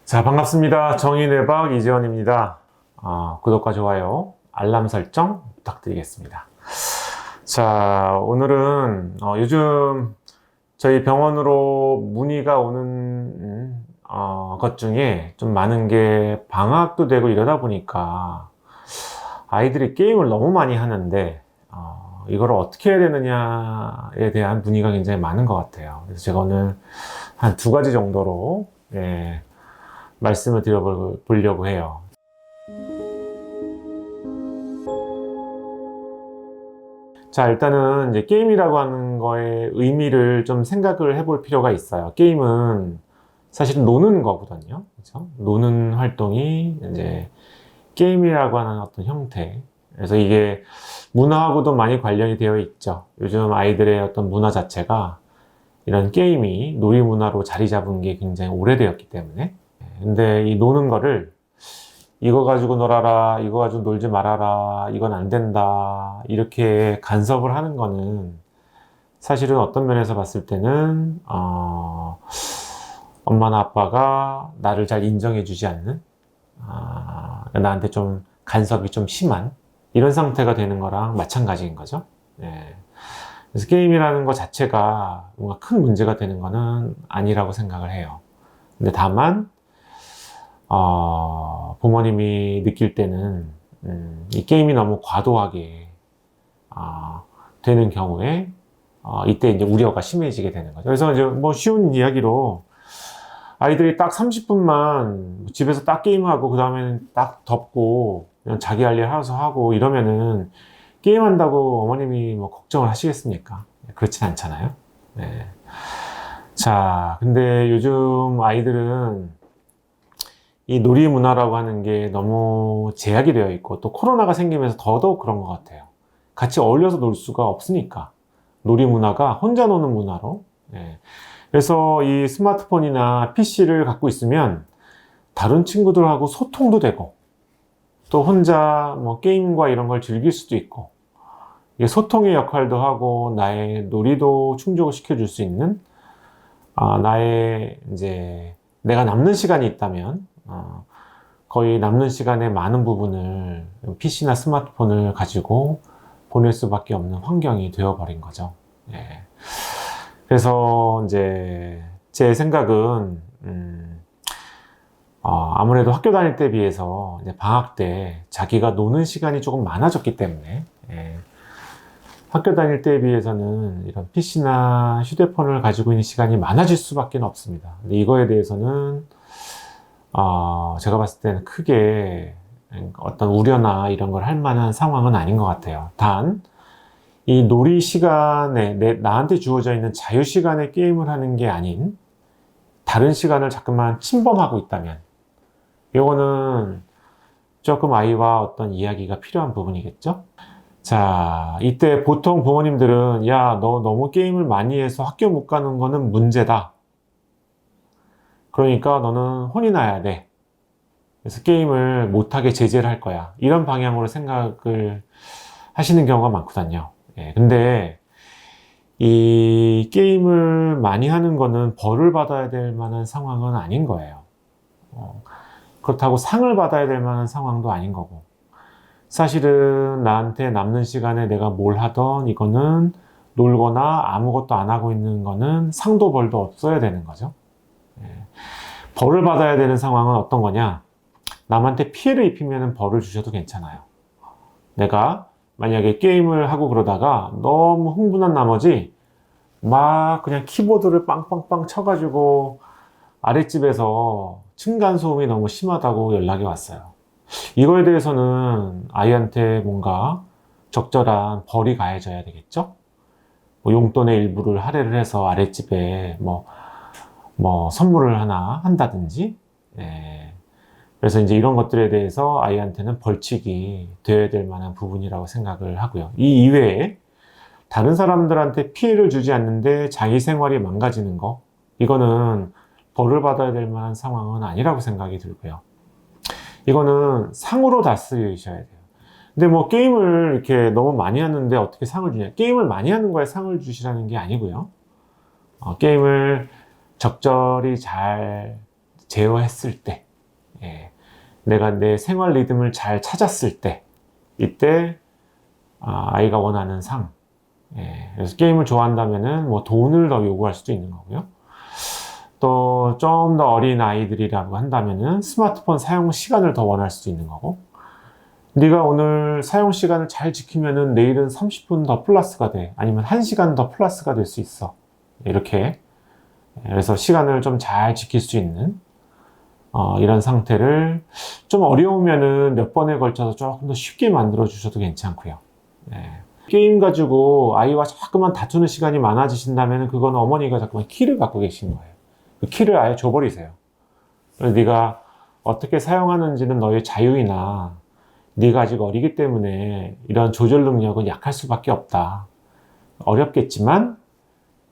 자, 반갑습니다. 정의네박 이재원입니다. 구독과 좋아요, 알람 설정 부탁드리겠습니다. 자, 오늘은 요즘 저희 병원으로 문의가 오는 것 중에 좀 많은 게 방학도 되고 이러다 보니까 아이들이 게임을 너무 많이 하는데 이걸 어떻게 해야 되느냐에 대한 문의가 굉장히 많은 것 같아요. 그래서 제가 오늘 한 두 가지 정도로 말씀을 드려보려고 해요. 자, 일단은 이제 게임이라고 하는 거의 의미를 좀 생각을 해볼 필요가 있어요. 게임은 사실은 노는 거거든요. 그렇죠? 노는 활동이 이제 게임이라고 하는 어떤 형태. 그래서 이게 문화하고도 많이 관련이 되어 있죠. 요즘 아이들의 어떤 문화 자체가 이런 게임이 놀이 문화로 자리 잡은 게 굉장히 오래되었기 때문에. 근데 이 노는 거를 이거 가지고 놀아라, 이거 가지고 놀지 말아라, 이건 안 된다, 이렇게 간섭을 하는 거는 사실은 어떤 면에서 봤을 때는 엄마나 아빠가 나를 잘 인정해 주지 않는, 나한테 좀 간섭이 좀 심한 이런 상태가 되는 거랑 마찬가지인 거죠. 그래서 게임이라는 것 자체가 뭔가 큰 문제가 되는 거는 아니라고 생각을 해요. 근데 다만 부모님이 느낄 때는 이 게임이 너무 과도하게 되는 경우에 이때 이제 우려가 심해지게 되는 거죠. 그래서 이제 뭐 쉬운 이야기로 아이들이 딱 30분만 집에서 딱 게임하고 그 다음에는 딱 덮고 그냥 자기 할 일 알아서 하고 이러면은 게임한다고 어머님이 뭐 걱정을 하시겠습니까? 그렇진 않잖아요. 네. 자, 근데 요즘 아이들은 이 놀이 문화라고 하는 게 너무 제약이 되어 있고 또 코로나가 생기면서 더더욱 그런 것 같아요. 같이 어울려서 놀 수가 없으니까 놀이 문화가 혼자 노는 문화로. 그래서 이 스마트폰이나 PC를 갖고 있으면 다른 친구들하고 소통도 되고 또 혼자 뭐 게임과 이런 걸 즐길 수도 있고 이게 소통의 역할도 하고 나의 놀이도 충족을 시켜줄 수 있는 나의 이제 내가 남는 시간이 있다면 거의 남는 시간의 많은 부분을 PC나 스마트폰을 가지고 보낼 수밖에 없는 환경이 되어버린 거죠. 그래서 이제 제 생각은 아무래도 학교 다닐 때 비해서 이제 방학 때 자기가 노는 시간이 조금 많아졌기 때문에 학교 다닐 때에 비해서는 이런 PC나 휴대폰을 가지고 있는 시간이 많아질 수밖에 없습니다. 근데 이거에 대해서는 제가 봤을 때는 크게 어떤 우려나 이런 걸 할 만한 상황은 아닌 것 같아요. 단, 이 놀이 시간에, 나한테 주어져 있는 자유 시간에 게임을 하는 게 아닌 다른 시간을 자꾸만 침범하고 있다면, 이거는 조금 아이와 어떤 이야기가 필요한 부분이겠죠? 자, 이때 보통 부모님들은, 야, 너 너무 게임을 많이 해서 학교 못 가는 거는 문제다. 그러니까 너는 혼이 나야 돼. 그래서 게임을 못하게 제재를 할 거야. 이런 방향으로 생각을 하시는 경우가 많거든요. 근데 이 게임을 많이 하는 거는 벌을 받아야 될 만한 상황은 아닌 거예요. 그렇다고 상을 받아야 될 만한 상황도 아닌 거고. 사실은 나한테 남는 시간에 내가 뭘 하던 이거는 놀거나 아무것도 안 하고 있는 거는 상도 벌도 없어야 되는 거죠. 벌을 받아야 되는 상황은 어떤 거냐? 남한테 피해를 입히면 벌을 주셔도 괜찮아요. 내가 만약에 게임을 하고 그러다가 너무 흥분한 나머지 막 그냥 키보드를 빵빵빵 쳐가지고 아랫집에서 층간소음이 너무 심하다고 연락이 왔어요. 이거에 대해서는 아이한테 뭔가 적절한 벌이 가해져야 되겠죠? 뭐 용돈의 일부를 할애를 해서 아랫집에 뭐 선물을 하나 한다든지, 그래서 이제 이런 것들에 대해서 아이한테는 벌칙이 되어야 될 만한 부분이라고 생각을 하고요. 이 이외에 다른 사람들한테 피해를 주지 않는데 자기 생활이 망가지는 거, 이거는 벌을 받아야 될 만한 상황은 아니라고 생각이 들고요. 이거는 상으로 다스리셔야 돼요. 근데 뭐 게임을 이렇게 너무 많이 하는데 어떻게 상을 주냐? 게임을 많이 하는 거에 상을 주시라는 게 아니고요. 게임을 적절히 잘 제어했을 때, 내가 내 생활 리듬을 잘 찾았을 때, 이때 아이가 원하는 상. 그래서 게임을 좋아한다면은 뭐 돈을 더 요구할 수도 있는 거고요. 또 좀 더 어린 아이들이라고 한다면은 스마트폰 사용 시간을 더 원할 수도 있는 거고, 네가 오늘 사용 시간을 잘 지키면은 내일은 30분 더 플러스가 돼. 아니면 1시간 더 플러스가 될 수 있어. 이렇게. 그래서 시간을 좀 잘 지킬 수 있는 이런 상태를 좀 어려우면은 몇 번에 걸쳐서 조금 더 쉽게 만들어 주셔도 괜찮고요. 게임 가지고 아이와 자꾸만 다투는 시간이 많아지신다면 그건 어머니가 자꾸만 키를 갖고 계신 거예요. 그 키를 아예 줘버리세요. 그래서 네가 어떻게 사용하는지는 너의 자유이나 네가 아직 어리기 때문에 이런 조절 능력은 약할 수밖에 없다. 어렵겠지만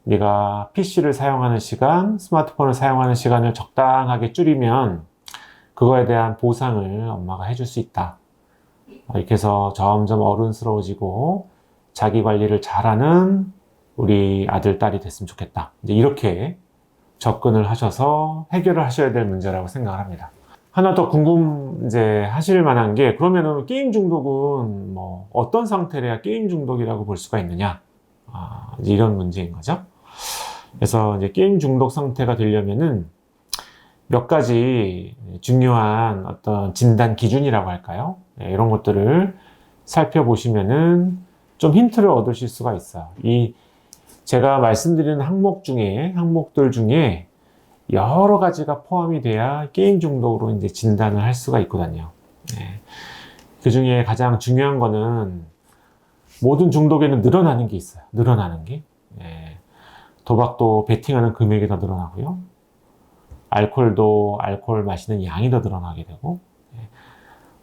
네가 PC를 사용하는 시간, 스마트폰을 사용하는 시간을 적당하게 줄이면 그거에 대한 보상을 엄마가 해줄 수 있다. 이렇게 해서 점점 어른스러워지고 자기 관리를 잘하는 우리 아들, 딸이 됐으면 좋겠다. 이제 이렇게 접근을 하셔서 해결을 하셔야 될 문제라고 생각을 합니다. 하나 더 이제 하실 만한 게, 그러면은 게임 중독은 뭐 어떤 상태래야 게임 중독이라고 볼 수가 있느냐? 이제 이런 문제인 거죠. 그래서 이제 게임 중독 상태가 되려면은 몇 가지 중요한 어떤 진단 기준이라고 할까요? 이런 것들을 살펴보시면은 좀 힌트를 얻으실 수가 있어요. 제가 말씀드리는 항목들 중에 여러 가지가 포함이 돼야 게임 중독으로 이제 진단을 할 수가 있거든요. 그 중에 가장 중요한 거는 모든 중독에는 늘어나는 게 있어요. 늘어나는 게. 도박도 베팅하는 금액이 더 늘어나고요. 알코올도 알코올 마시는 양이 더 늘어나게 되고,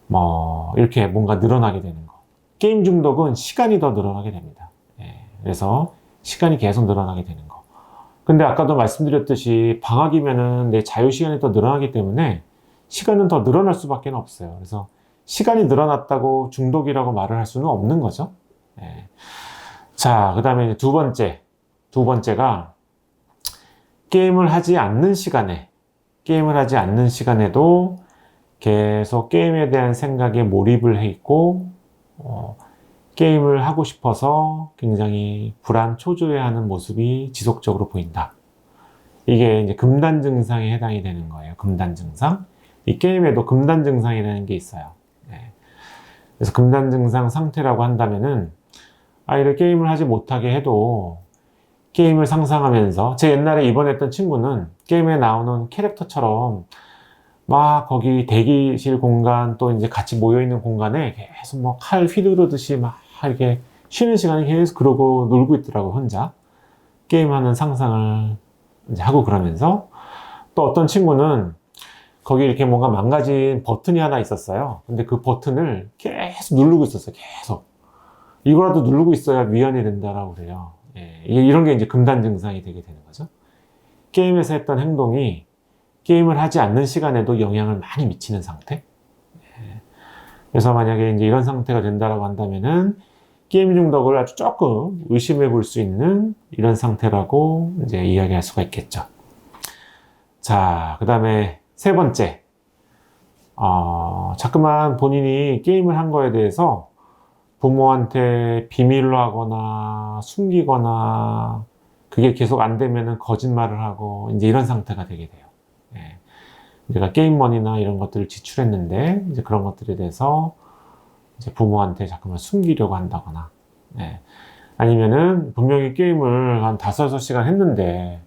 뭐 이렇게 뭔가 늘어나게 되는 거. 게임 중독은 시간이 더 늘어나게 됩니다. 그래서 시간이 계속 늘어나게 되는 거. 근데 아까도 말씀드렸듯이 방학이면은 내 자유 시간이 더 늘어나기 때문에 시간은 더 늘어날 수밖에 없어요. 그래서 시간이 늘어났다고 중독이라고 말을 할 수는 없는 거죠. 자, 그 다음에 두 번째가 게임을 하지 않는 시간에도 계속 게임에 대한 생각에 몰입을 해 있고, 게임을 하고 싶어서 굉장히 불안, 초조해하는 모습이 지속적으로 보인다. 이게 이제 금단 증상에 해당이 되는 거예요. 금단 증상. 이 게임에도 금단 증상이라는 게 있어요. 그래서 금단 증상 상태라고 한다면은 아이를 게임을 하지 못하게 해도 게임을 상상하면서, 제 옛날에 입원했던 친구는 게임에 나오는 캐릭터처럼 막 거기 대기실 공간, 또 이제 같이 모여있는 공간에 계속 뭐 칼 휘두르듯이 막 이렇게 쉬는 시간에 계속 그러고 놀고 있더라고, 혼자. 게임하는 상상을 이제 하고 그러면서. 또 어떤 친구는 거기 이렇게 뭔가 망가진 버튼이 하나 있었어요. 근데 그 버튼을 계속 누르고 있었어요, 계속. 이거라도 누르고 있어야 미연이 된다라고 그래요. 이런 게 이제 금단 증상이 되게 되는 거죠. 게임에서 했던 행동이 게임을 하지 않는 시간에도 영향을 많이 미치는 상태. 그래서 만약에 이제 이런 상태가 된다라고 한다면은 게임 중독을 아주 조금 의심해 볼 수 있는 이런 상태라고 이제 이야기할 수가 있겠죠. 자, 그 다음에 세 번째. 자꾸만 본인이 게임을 한 거에 대해서 부모한테 비밀로 하거나 숨기거나, 그게 계속 안 되면은 거짓말을 하고 이제 이런 상태가 되게 돼요. 내가 게임머니나 이런 것들을 지출했는데 이제 그런 것들에 대해서 이제 부모한테 자꾸만 숨기려고 한다거나, 아니면은 분명히 게임을 한 5-6시간 했는데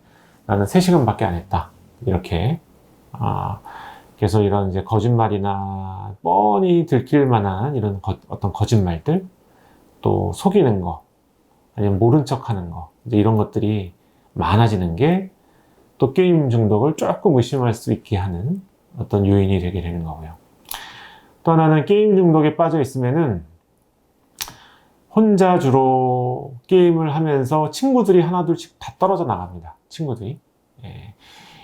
나는 3시간밖에 안 했다. 이렇게 계속 이런 이제 거짓말이나 뻔히 들킬 만한 이런 어떤 거짓말들, 또 속이는 거, 아니면 모른 척 하는 거, 이제 이런 것들이 많아지는 게 또 게임 중독을 조금 의심할 수 있게 하는 어떤 요인이 되게 되는 거고요. 또 하나는 게임 중독에 빠져 있으면은 혼자 주로 게임을 하면서 친구들이 하나둘씩 다 떨어져 나갑니다. 친구들이.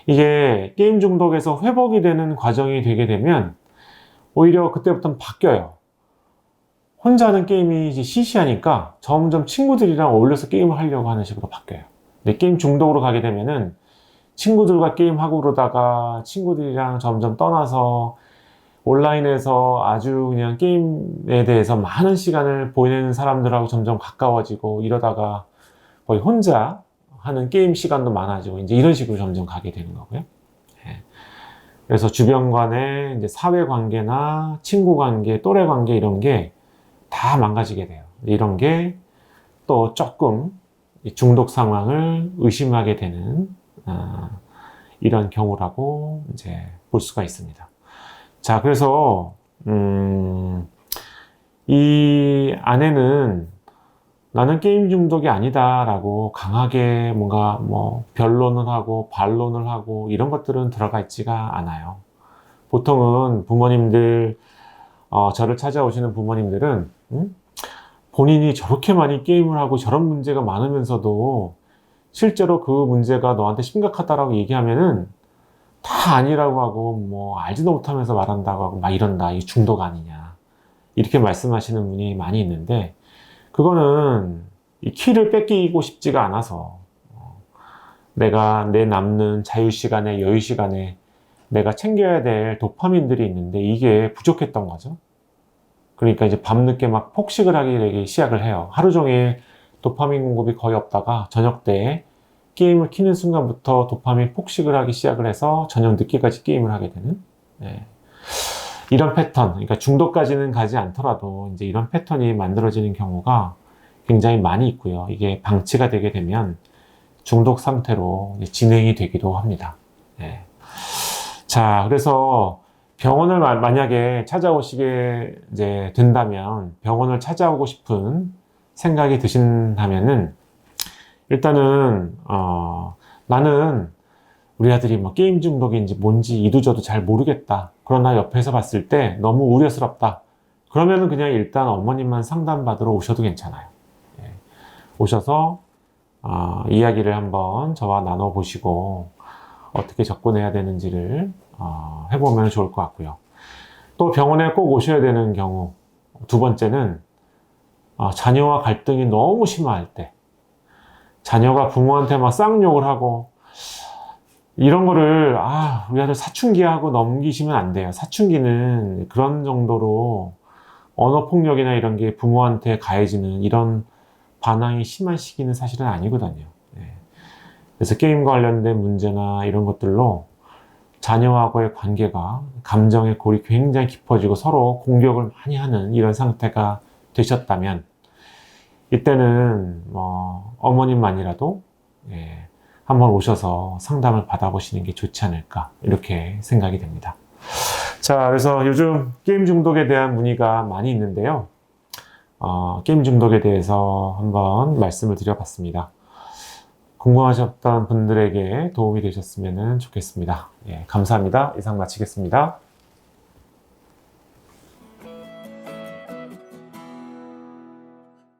이게 게임 중독에서 회복이 되는 과정이 되게 되면 오히려 그때부터는 바뀌어요. 혼자 하는 게임이 이제 시시하니까 점점 친구들이랑 어울려서 게임을 하려고 하는 식으로 바뀌어요. 근데 게임 중독으로 가게 되면은 친구들과 게임하고 그러다가 친구들이랑 점점 떠나서 온라인에서 아주 그냥 게임에 대해서 많은 시간을 보내는 사람들하고 점점 가까워지고 이러다가 거의 혼자 하는 게임 시간도 많아지고 이제 이런 식으로 점점 가게 되는 거고요. 예. 그래서 주변 간의 이제 사회 관계나 친구 관계, 또래 관계 이런 게 다 망가지게 돼요. 이런 게 또 조금 중독 상황을 의심하게 되는 이런 경우라고 이제 볼 수가 있습니다. 자, 그래서 이 안에는 나는 게임 중독이 아니다라고 강하게 뭔가 뭐 변론을 하고 반론을 하고 이런 것들은 들어가 있지가 않아요. 보통은 부모님들 저를 찾아오시는 부모님들은 본인이 저렇게 많이 게임을 하고 저런 문제가 많으면서도 실제로 그 문제가 너한테 심각하다라고 얘기하면은 다 아니라고 하고 뭐 알지도 못하면서 말한다고 하고 막 이런다, 이 중독 아니냐 이렇게 말씀하시는 분이 많이 있는데, 그거는 이 키를 뺏기고 싶지가 않아서 내가 내 남는 자유 시간에 여유 시간에 내가 챙겨야 될 도파민들이 있는데 이게 부족했던 거죠. 그러니까 이제 밤늦게 막 폭식을 하기 되기 시작을 해요. 하루 종일 도파민 공급이 거의 없다가 저녁 때 게임을 키는 순간부터 도파민 폭식을 하기 시작을 해서 저녁 늦게까지 게임을 하게 되는, 네. 이런 패턴, 그러니까 중독까지는 가지 않더라도 이제 이런 패턴이 만들어지는 경우가 굉장히 많이 있고요. 이게 방치가 되게 되면 중독 상태로 진행이 되기도 합니다. 네. 자, 그래서 병원을 만약에 찾아오시게 이제 된다면, 병원을 찾아오고 싶은 생각이 드신다면은 일단은 나는 우리 아들이 뭐 게임 중독인지 뭔지 이도저도 잘 모르겠다. 그러나 옆에서 봤을 때 너무 우려스럽다. 그러면은 그냥 일단 어머님만 상담받으러 오셔도 괜찮아요. 예. 오셔서 이야기를 한번 저와 나눠보시고 어떻게 접근해야 되는지를 해보면 좋을 것 같고요. 또 병원에 꼭 오셔야 되는 경우, 두 번째는 자녀와 갈등이 너무 심할 때, 자녀가 부모한테 막 쌍욕을 하고 이런 거를 우리 아들 사춘기하고 넘기시면 안 돼요. 사춘기는 그런 정도로 언어폭력이나 이런 게 부모한테 가해지는 이런 반항이 심한 시기는 사실은 아니거든요. 네. 그래서 게임과 관련된 문제나 이런 것들로 자녀하고의 관계가, 감정의 골이 굉장히 깊어지고 서로 공격을 많이 하는 이런 상태가 되셨다면 이때는 뭐 어머님만이라도 한번 오셔서 상담을 받아보시는 게 좋지 않을까 이렇게 생각이 됩니다. 자, 그래서 요즘 게임 중독에 대한 문의가 많이 있는데요. 게임 중독에 대해서 한번 말씀을 드려봤습니다. 궁금하셨던 분들에게 도움이 되셨으면 좋겠습니다. 감사합니다. 이상 마치겠습니다.